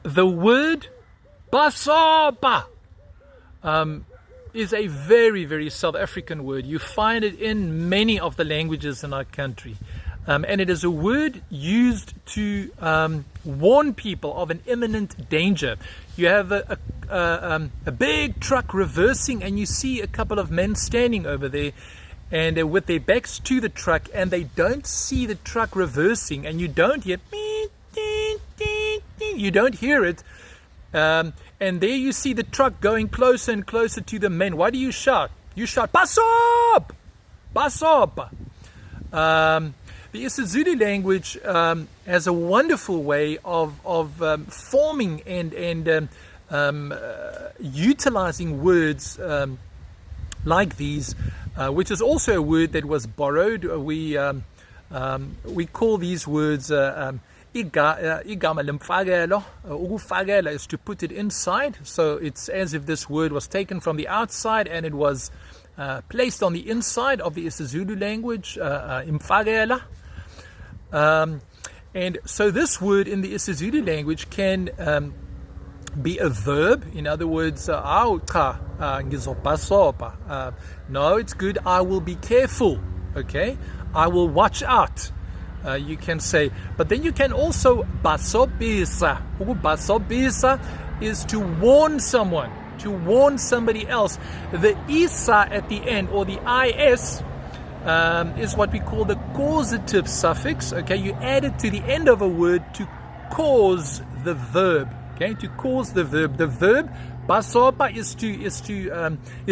The word Bhasobha is a very, very South African word. You find it in many of the languages in our country. And it is a word used to warn people of an imminent danger. You have a big truck reversing, and you see a couple of men standing over there, and with their backs to the truck, and they don't see the truck reversing, and you don't hear you don't hear it. And there you see the truck going closer and closer to the men. Why do you shout? You shout, Bhasobha! Bhasobha! The isiZulu language has a wonderful way of forming and utilizing words like these, which is also a word that was borrowed. We call these words igama lemfakelo. Ukufakela is to put it inside. So it's as if this word was taken from the outside and it was placed on the inside of the isiZulu language, imfakela. And so this word in the isiZulu language can be a verb. In other words, no, it's good, I will be careful, okay? I will watch out, you can say. But then you can also bhasobisa. Bhasobisa is to warn someone, to warn somebody else. The isa at the end, or the is, is what we call the causative suffix. Okay, you add it to the end of a word to cause the verb. Okay, to cause the verb. The verb Bhasobha is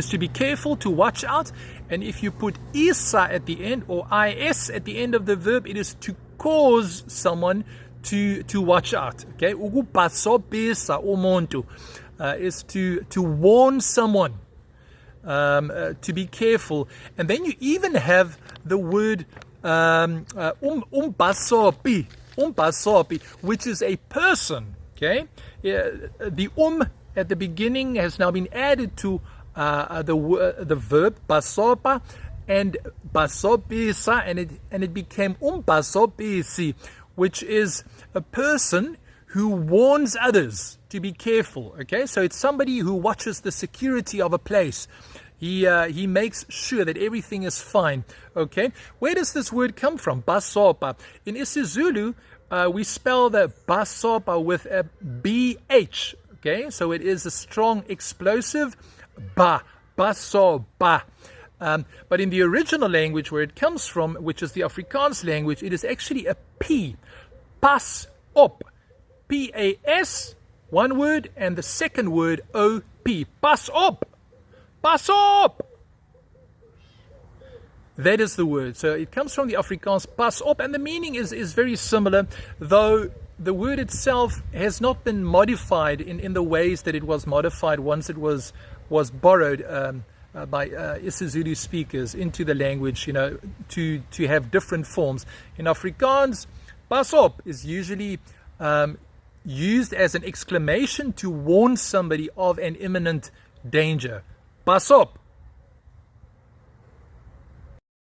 to be careful, to watch out. And if you put isa at the end, or is at the end of the verb, it is to cause someone to watch out. Okay, ukubhasobisa umuntu is to warn someone. To be careful. And then you even have the word umbhasobi, which is a person. Okay, the at the beginning has now been added to the verb bhasobha and bhasobisa, and it became umbhasobisi, which is a person who warns others to be careful. Okay, so it's somebody who watches the security of a place. He makes sure that everything is fine. Okay, where does this word come from? Bhasobha. In isiZulu, we spell the Bhasobha with a BH. Okay, so it is a strong explosive. Bhasobha. But in the original language where it comes from, which is the Afrikaans language, it is actually a P. Pas op. P-A-S, one word, and the second word, O-P. Pas op. Pas op. That is the word. So it comes from the Afrikaans pas op, and the meaning is very similar, though the word itself has not been modified in the ways that it was modified once it was borrowed by isiZulu speakers into the language, to have different forms. In Afrikaans, pas op is usually used as an exclamation to warn somebody of an imminent danger. Pas op.